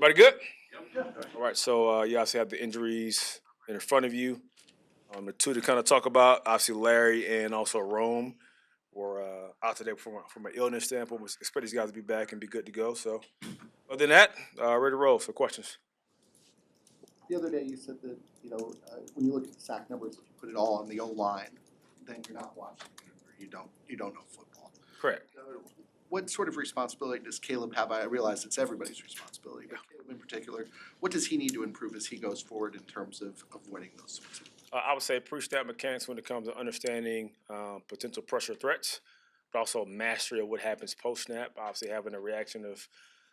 Everybody good? All right, so you obviously have the injuries in front of you. The two to kind of talk about, obviously Larry and also Rome were out today from an illness standpoint. We expect these guys to be back and be good to go. So other than that, ready to roll. So questions? The other day you said that, when you look at the sack numbers, if you put it all on the O-line, then you're not watching or you don't know football. Correct. What sort of responsibility does Caleb have? I realize it's everybody's responsibility, but Caleb in particular, what does he need to improve as he goes forward in terms of winning those sorts of things? I would say pre-snap mechanics when it comes to understanding potential pressure threats, but also mastery of what happens post-snap. Obviously having a reaction of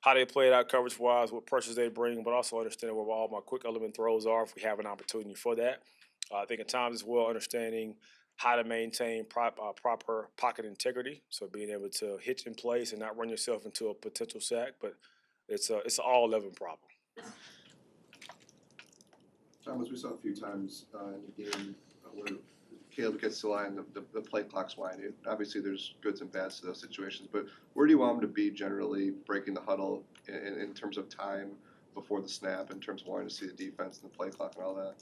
how they play it out coverage-wise, what pressures they bring, but also understanding where all my quick element throws are if we have an opportunity for that. I think at times as well understanding how to maintain proper pocket integrity, so being able to hitch in place and not run yourself into a potential sack, but it's an all-11 problem. Thomas, we saw a few times in the game where Caleb gets to the line, the play clock's winding. Obviously, there's goods and bads to those situations, but where do you want him to be generally breaking the huddle in terms of time before the snap, in terms of wanting to see the defense and the play clock and all that?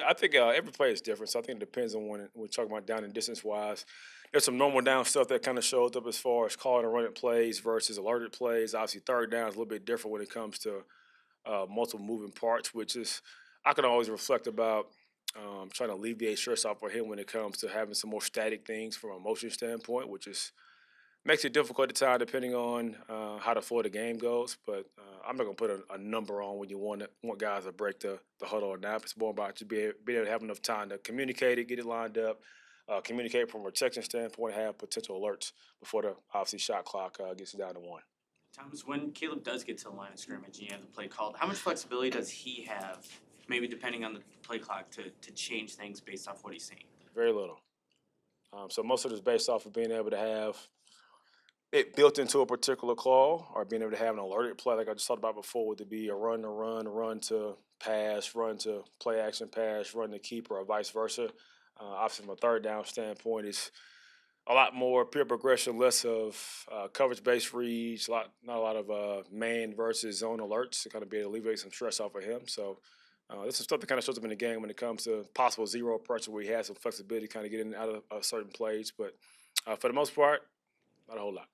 I think every play is different, so I think it depends on when we're talking about down and distance wise. There's some normal down stuff that kind of shows up as far as calling and running plays versus alerted plays. Obviously, third down is a little bit different when it comes to multiple moving parts, which is I can always reflect about trying to alleviate stress off of him when it comes to having some more static things from a motion standpoint, which is makes it difficult at times depending on how the flow of the game goes. But I'm not gonna put a number on when you want guys to break the huddle or not. It's more about just being able to have enough time to communicate it, get it lined up, communicate from a protection standpoint, have potential alerts before the obviously shot clock gets down to one. Thomas, when Caleb does get to the line of scrimmage and you have the play called, how much flexibility does he have, maybe depending on the play clock, to change things based off what he's seeing? Very little. So most of it is based off of being able to have it built into a particular call, or being able to have an alerted play, like I just talked about before, would it be a run to run, run to pass, run to play action pass, run to keeper, or vice versa. Obviously, from a third down standpoint, it's a lot more pure progression, less of coverage-based reads, not a lot of man versus zone alerts to kind of be able to alleviate some stress off of him. So this is stuff that kind of shows up in the game when it comes to possible zero pressure, where he has some flexibility, kind of getting out of certain plays. But for the most part, not a whole lot.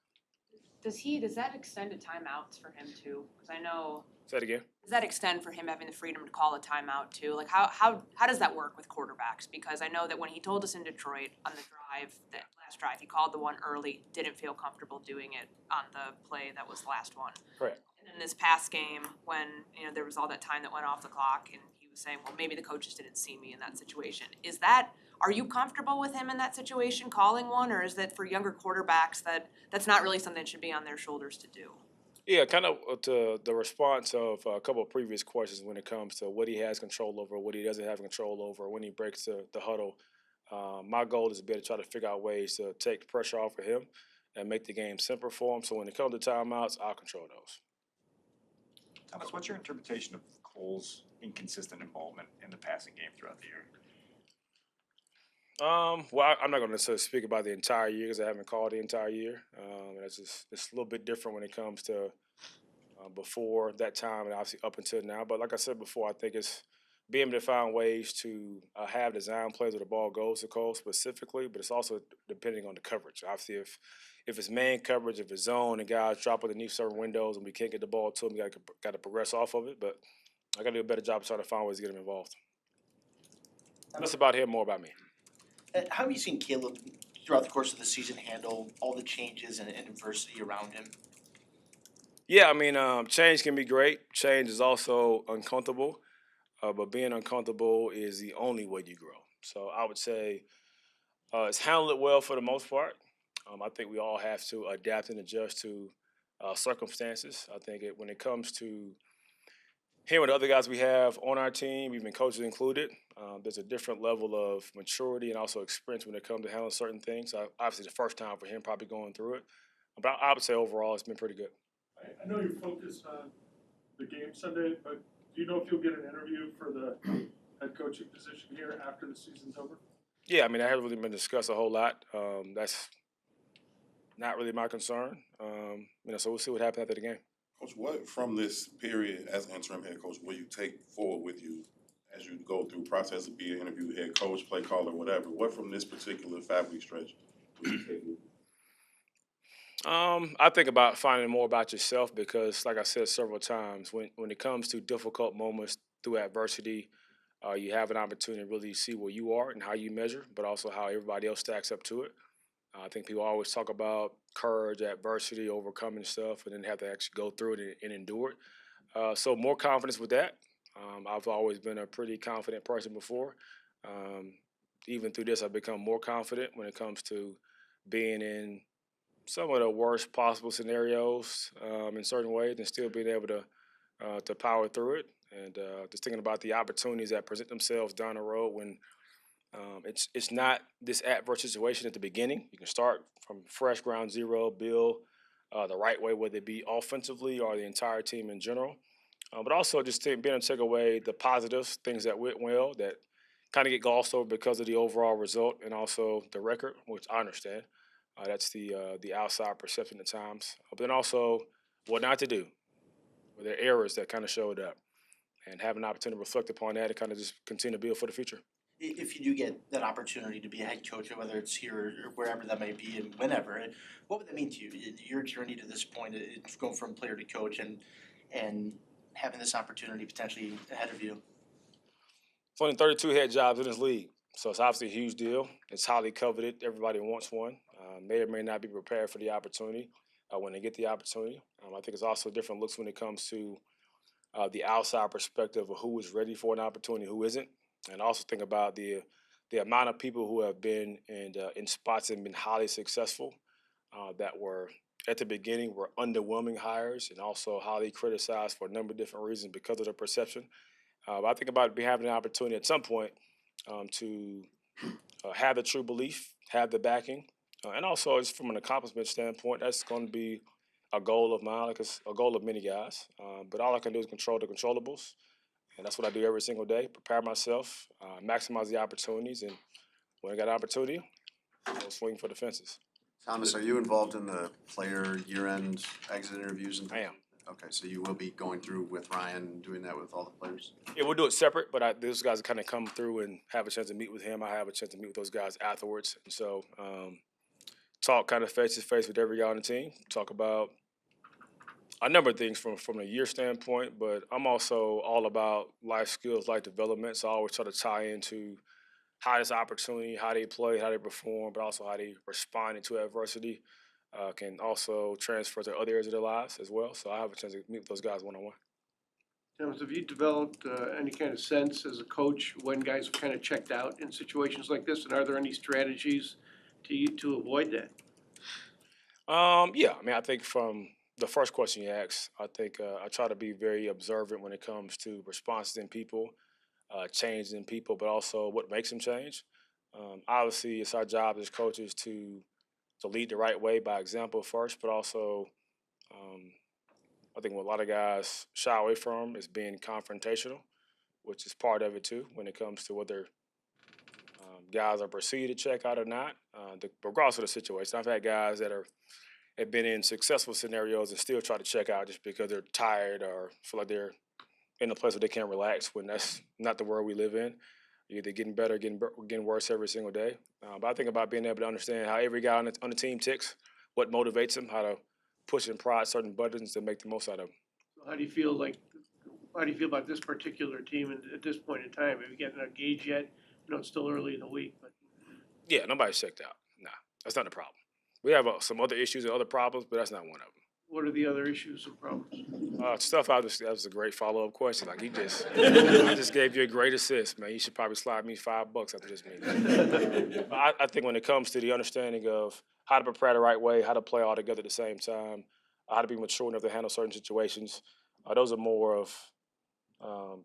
Does that extend to timeouts for him too? Because I know. Say that again. Does that extend for him having the freedom to call a timeout too? Like how does that work with quarterbacks? Because I know that when he told us in Detroit on the drive, that last drive, he called the one early, didn't feel comfortable doing it on the play that was the last one. Correct. And then this past game, when there was all that time that went off the clock, and he was saying, well, maybe the coaches didn't see me in that situation. Are you comfortable with him in that situation, calling one, or is that for younger quarterbacks that's not really something that should be on their shoulders to do? Yeah, kind of to the response of a couple of previous questions when it comes to what he has control over, what he doesn't have control over, when he breaks the huddle. My goal is to be able to try to figure out ways to take the pressure off of him and make the game simpler for him. So when it comes to timeouts, I'll control those. Thomas, what's your interpretation of Cole's inconsistent involvement in the passing game throughout the year? Well, I'm not going to necessarily speak about the entire year because I haven't called the entire year. It's a little bit different when it comes to before that time and obviously up until now. But like I said before, I think it's being able to find ways to have design plays where the ball goes to Cole specifically, but it's also depending on the coverage. Obviously, if it's man coverage, if it's zone and guys drop underneath certain windows and we can't get the ball to them, we got to progress off of it. But I got to do a better job of trying to find ways to get him involved. Less about him, more about me. How have you seen Caleb throughout the course of the season handle all the changes and adversity around him? Yeah, I mean, change can be great. Change is also uncomfortable, but being uncomfortable is the only way you grow. So I would say it's handled it well for the most part. I think we all have to adapt and adjust to circumstances. I think when it comes to hearing the other guys we have on our team, even coaches included, there's a different level of maturity and also experience when it comes to handling certain things. Obviously, the first time for him probably going through it. But I would say overall it's been pretty good. I know you're focused on the game Sunday, but do you know if you'll get an interview for the head coaching position here after the season's over? Yeah, I mean, that hasn't really been discussed a whole lot. That's not really my concern. So we'll see what happens after the game. Coach, what from this period as interim head coach will you take forward with you as you go through process of being interviewed head coach, play caller, whatever? What from this particular 5-week stretch will you take with you? I think about finding more about yourself because, like I said several times, when it comes to difficult moments through adversity, you have an opportunity to really see where you are and how you measure, but also how everybody else stacks up to it. I think people always talk about courage, adversity, overcoming stuff, and then have to actually go through it and endure it. So more confidence with that. I've always been a pretty confident person before. Um, Even through this, I've become more confident when it comes to being in some of the worst possible scenarios in certain ways, and still being able to power through it. And just thinking about the opportunities that present themselves down the road when it's not this adverse situation at the beginning. You can start from fresh ground zero, build the right way, whether it be offensively or the entire team in general. But also just being able to take away the positives, things that went well that kind of get glossed over because of the overall result and also the record, which I understand. That's the outside perception at times. But then also what not to do. Were there errors that kind of showed up? And have an opportunity to reflect upon that and kind of just continue to build for the future. If you do get that opportunity to be a head coach, whether it's here or wherever that may be and whenever, what would that mean to you? Your journey to this point, going from player to coach and having this opportunity potentially ahead of you. There's only 32 head jobs in this league, so it's obviously a huge deal. It's highly coveted. Everybody wants one. May or may not be prepared for the opportunity when they get the opportunity. I think it's also different looks when it comes to the outside perspective of who is ready for an opportunity, who isn't, and also think about the amount of people who have been in spots and been highly successful that were at the beginning were underwhelming hires and also highly criticized for a number of different reasons because of the perception. But I think about having an opportunity at some point to have the true belief, have the backing, and also just from an accomplishment standpoint, that's going to be a goal of mine, like it's a goal of many guys. But all I can do is control the controllables, and that's what I do every single day. Prepare myself, maximize the opportunities, and when I got an opportunity, I'll swing for the fences. Thomas, are you involved in the player year-end exit interviews and I am. Okay, so you will be going through with Ryan, doing that with all the players? Yeah, we'll do it separate, but those guys kind of come through and have a chance to meet with him. I have a chance to meet with those guys afterwards. And so talk kind of face-to-face with every guy on the team, talk about a number of things from a year standpoint, but I'm also all about life skills, life development. So I always try to tie into how this opportunity, how they play, how they perform, but also how they respond into adversity can also transfer to other areas of their lives as well. So I have a chance to meet with those guys one-on-one. Thomas, have you developed any kind of sense as a coach when guys are kind of checked out in situations like this? And are there any strategies to avoid that? Yeah, I mean, I think from the first question you asked, I think I try to be very observant when it comes to responses in people, changes in people, but also what makes them change. Obviously, it's our job as coaches to lead the right way by example first, but also I think what a lot of guys shy away from is being confrontational, which is part of it too when it comes to whether guys are perceived to check out or not, regardless of the situation. I've had guys that have been in successful scenarios and still try to check out just because they're tired or feel like they're in a place where they can't relax when that's not the world we live in. You're either getting better or getting worse every single day. But I think about being able to understand how every guy on the team ticks, what motivates them, how to push and prod certain buttons to make the most out of them. So how do you feel about this particular team at this point in time? Have you gotten a gauge yet? I know it's still early in the week, but Yeah, nobody's checked out. Nah, that's not a problem. We have some other issues and other problems, but that's not one of them. what are the other issues and problems? That was a great follow-up question. Like, I just gave you a great assist, man. You should probably slide me $5 after this meeting. I think when it comes to the understanding of how to prepare the right way, how to play all together at the same time, how to be mature enough to handle certain situations, those are more of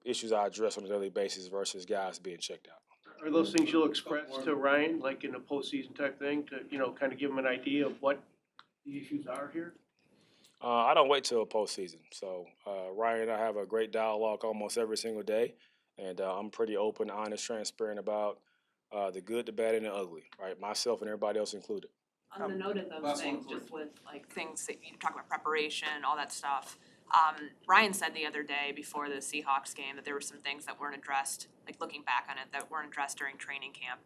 issues I address on a daily basis versus guys being checked out. Are those things you'll express to Ryan, like in a postseason type thing, to kind of give him an idea of what the issues are here? I don't wait till postseason. So Ryan and I have a great dialogue almost every single day, and I'm pretty open, honest, transparent about the good, the bad, and the ugly. Right, myself and everybody else included. On the note of those things, just with like things that you talk about preparation, all that stuff, Ryan said the other day before the Seahawks game that there were some things that weren't addressed, like looking back on it, that weren't addressed during training camp.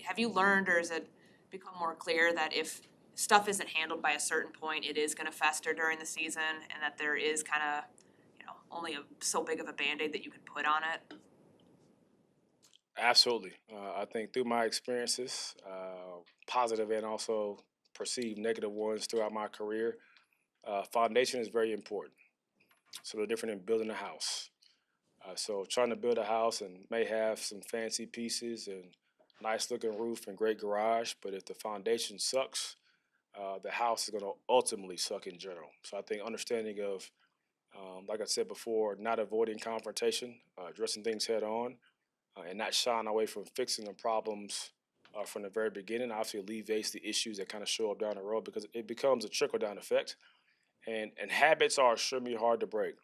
Have you learned, or has it become more clear that if stuff isn't handled by a certain point, it is gonna fester during the season, and that there is kinda, only so big of a Band-Aid that you can put on it? Absolutely. I think through my experiences, positive and also perceived negative ones throughout my career, foundation is very important. So no different than building a house. So trying to build a house and may have some fancy pieces and nice looking roof and great garage, but if the foundation sucks, the house is going to ultimately suck in general. So I think understanding of, like I said before, not avoiding confrontation, addressing things head on, and not shying away from fixing the problems from the very beginning obviously alleviates the issues that kind of show up down the road because it becomes a trickle down effect. And habits are extremely hard to break,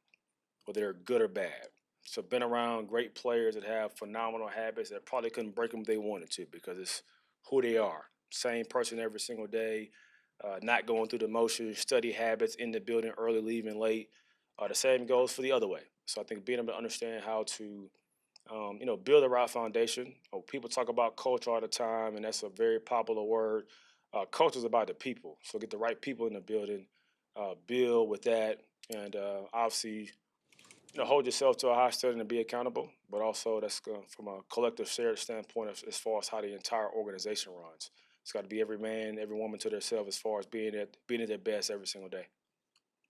whether they're good or bad. So been around great players that have phenomenal habits that probably couldn't break them if they wanted to because it's who they are. Same person every single day, not going through the motions, study habits in the building early, leaving late. The same goes for the other way. So I think being able to understand how to build the right foundation. People talk about culture all the time, and that's a very popular word. Culture is about the people. So get the right people in the building, build with that, and obviously, hold yourself to a high standard and be accountable. But also, that's from a collective shared standpoint as far as how the entire organization runs. It's got to be every man, every woman to themselves as far as being at their best every single day.